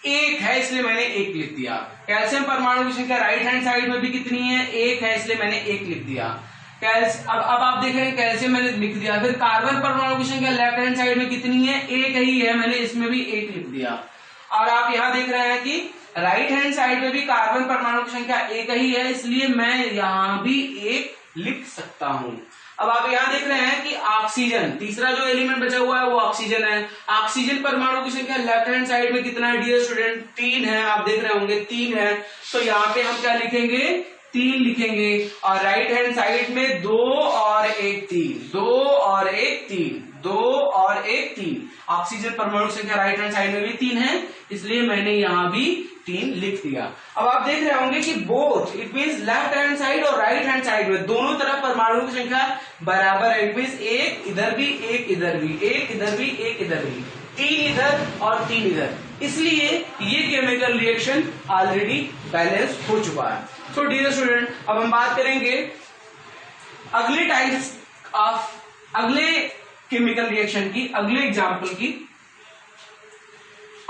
एक है इसलिए मैंने एक लिख दिया। कैल्शियम परमाणु की संख्या राइट हैंड साइड में भी कितनी है, एक है, इसलिए मैंने एक लिख दिया। अब आप देख रहे हैं कैल्शियम मैंने लिख दिया। फिर कार्बन परमाणु की संख्या लेफ्ट हैंड साइड में कितनी है, एक ही है, मैंने इसमें भी एक लिख दिया। और आप यहाँ देख रहे हैं कि राइट हैंड साइड में भी कार्बन परमाणु की संख्या एक ही है, इसलिए मैं यहाँ भी एक लिख सकता हूं। अब आप यहाँ देख रहे हैं कि ऑक्सीजन, तीसरा जो एलिमेंट बचा हुआ है वो ऑक्सीजन है। ऑक्सीजन परमाणु की संख्या लेफ्ट हैंड साइड में कितना है डियर स्टूडेंट? 3 है। आप देख रहे होंगे 3 है, तो यहाँ पे हम क्या लिखेंगे? 3 लिखेंगे। और राइट हैंड साइड में 2 और 1 3, 2 और 1 3, 2 और 1 3। ऑक्सीजन परमाणु संख्या राइट हैंड साइड में भी 3 है, इसलिए मैंने यहाँ भी 3 लिख दिया। अब आप देख रहे होंगे कि both, it means left hand side और राइट हैंड साइड में दोनों तरफ परमाणु की संख्या बराबर है। इट मींस एक इधर भी, एक इधर भी, एक इधर भी, एक इधर भी, 3 इधर और 3 इधर, इसलिए ये केमिकल रिएक्शन ऑलरेडी बैलेंस हो चुका है। सो डियर स्टूडेंट, अब हम बात करेंगे अगले टाइप्स ऑफ, अगले केमिकल रिएक्शन की, अगले एग्जाम्पल की।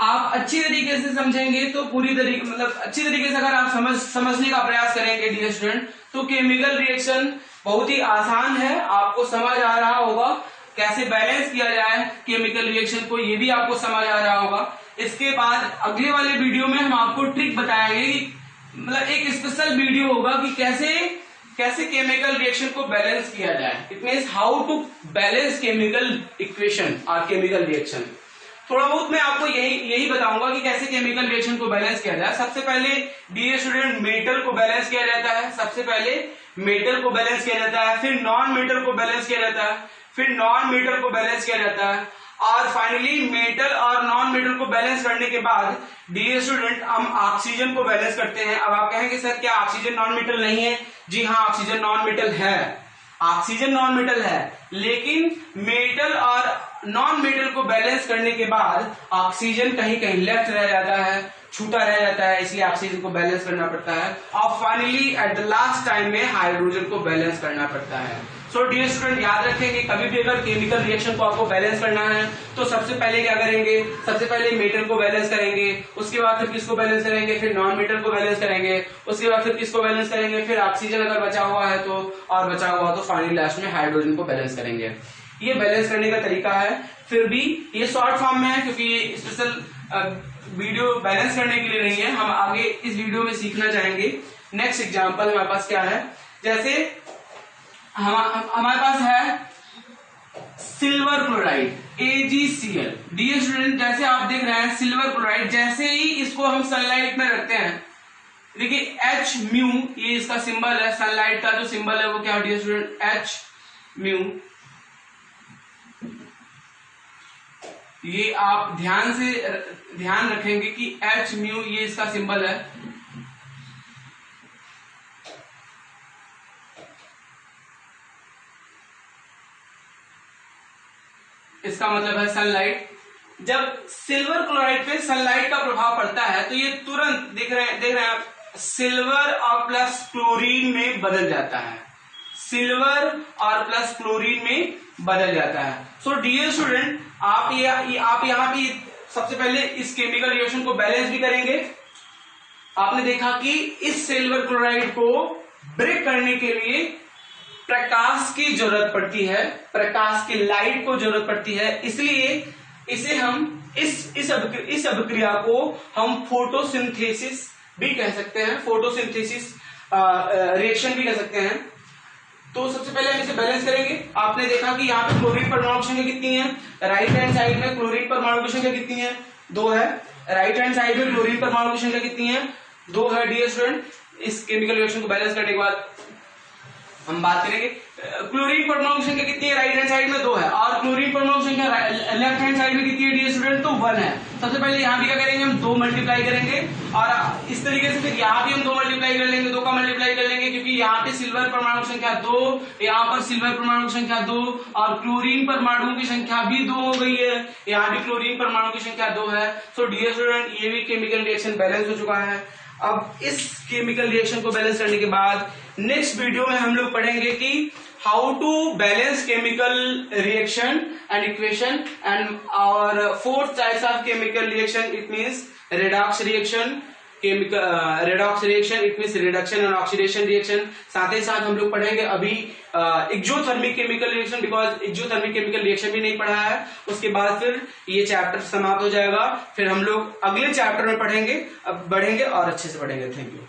आप अच्छी तरीके से समझेंगे तो पूरी तरीके, मतलब अच्छी तरीके से अगर आप समझने का प्रयास करेंगे डियर स्टूडेंट, तो केमिकल रिएक्शन बहुत ही आसान है। आपको समझ आ रहा होगा कैसे बैलेंस किया जाए केमिकल रिएक्शन को, ये भी आपको समझ आ रहा होगा। इसके बाद अगले वाले वीडियो में हम आपको ट्रिक बताएंगे कि मतलब एक स्पेशल वीडियो होगा कि कैसे केमिकल रिएक्शन को बैलेंस किया जाए। It means how to balance chemical equation और केमिकल रिएक्शन। थोड़ा बहुत मैं आपको यही बताऊंगा कि कैसे केमिकल रिएक्शन को बैलेंस किया जाए। सबसे पहले डियर स्टूडेंट मेटल को बैलेंस किया जाता है। सबसे पहले मेटल को बैलेंस किया जाता है, फिर नॉन मेटल को बैलेंस किया जाता है, फिर नॉन मेटल को बैलेंस किया जाता है, और फाइनली मेटल और नॉन मेटल को बैलेंस करने के बाद डियर स्टूडेंट हम ऑक्सीजन को बैलेंस करते हैं। अब आप कहेंगे सर क्या ऑक्सीजन नॉन मेटल नहीं है? जी हाँ, ऑक्सीजन नॉन मेटल है, ऑक्सीजन नॉन मेटल है, लेकिन मेटल और नॉन मेटल को बैलेंस करने के बाद ऑक्सीजन कहीं कहीं लेफ्ट रह जाता है, छूटा रह जाता है, इसलिए ऑक्सीजन को बैलेंस करना पड़ता है। और finally at the last time में हाइड्रोजन को बैलेंस करना पड़ता है। सो डियर स्टूडेंट, याद रखेंगे कभी भी अगर केमिकल रिएक्शन को आपको बैलेंस करना है तो सबसे पहले क्या करेंगे? सबसे पहले मेटल को बैलेंस करेंगे, उसके बाद फिर किसको बैलेंस करेंगे? फिर नॉन मेटल को बैलेंस करेंगे, उसके बाद फिर किसको बैलेंस करेंगे? फिर ऑक्सीजन अगर बचा हुआ है तो, और बचा हुआ तो फाइनली लास्ट में हाइड्रोजन को बैलेंस करेंगे। ये बैलेंस करने का तरीका है। फिर भी ये शॉर्ट फॉर्म में है क्योंकि ये स्पेशल वीडियो बैलेंस करने के लिए नहीं है, हम आगे इस वीडियो में सीखना चाहेंगे। नेक्स्ट एग्जांपल हमारे पास क्या है? जैसे हमारे पास है silver chloride AgCl। Dear student, जैसे आप देख रहे हैं सिल्वर क्लोराइड, जैसे ही इसको हम सनलाइट में रखते हैं, देखिए H-म्यू, ये इसका सिंबल है, सनलाइट का जो सिंबल है वो क्या है डियर स्टूडेंट? H-म्यू। ये आप ध्यान रखेंगे कि H-म्यू ये इसका सिंबल है। इसका मतलब है सनलाइट। जब सिल्वर क्लोराइड पे सनलाइट का प्रभाव पड़ता है तो ये तुरंत देख रहे हैं आप, सिल्वर और प्लस क्लोरीन में बदल जाता है, सिल्वर और प्लस क्लोरीन में बदल जाता है। सो डियर स्टूडेंट, आप यहाँ पे सबसे पहले इस केमिकल रिएक्शन को बैलेंस भी करेंगे। आपने देखा कि इस सिल्वर क्लोराइड को ब्रेक करने के लिए प्रकाश की जरूरत पड़ती है, प्रकाश की लाइट को जरूरत पड़ती है, इसलिए इसे हम इस अभिक्रिया को हम फोटोसिंथेसिस भी कह सकते हैं, फोटोसिंथेसिस रिएक्शन भी कह सकते हैं। तो सबसे पहले हम इसे बैलेंस करेंगे। आपने देखा कि यहाँ पे क्लोरीन परमाणु की संख्या कितनी है? राइट हैंड साइड में क्लोरीन परमाणु की संख्या कितनी है? 2 है। राइट हैंड साइड में क्लोरीन परमाणु की संख्या कितनी है? 2 है डियर स्टूडेंट। इस केमिकल रिएक्शन को बैलेंस करने के बाद हम बात करेंगे क्लोरीन परमाणु की संख्या कितनी है? राइट हैंड साइड में 2 है, और क्लोरीन परमाणु की संख्या लेफ्ट हैंड साइड में कितनी है डियर स्टूडेंट? तो 1 है। सबसे पहले यहाँ भी क्या करेंगे? हम 2 मल्टीप्लाई करेंगे, और इस तरीके से फिर यहाँ भी हम 2 मल्टीप्लाई कर लेंगे, 2 का मल्टीप्लाई कर लेंगे, क्योंकि यहाँ पे सिल्वर परमाणु की संख्या 2, यहाँ पर सिल्वर परमाणु की संख्या 2, और क्लोरीन परमाणु की संख्या भी 2 हो गई है, यहाँ भी क्लोरीन परमाणु की संख्या 2 है। सो डियर स्टूडेंट, ये भी केमिकल रिएक्शन बैलेंस हो चुका है। अब इस केमिकल रिएक्शन को बैलेंस करने के बाद नेक्स्ट वीडियो में हम लोग पढ़ेंगे कि how to balance chemical reaction and equation and और 4th types of chemical reaction, it means redox reaction, redox reaction, it means reduction and oxidation reaction. साथ ही साथ हम लोग पढ़ेंगे अभी exothermic chemical reaction, because exothermic chemical reaction भी नहीं पढ़ा है। उसके बाद फिर ये चैप्टर समाप्त हो जाएगा, फिर हम लोग अगले चैप्टर में पढ़ेंगे, अब बढ़ेंगे और अच्छे से पढ़ेंगे। Thank you.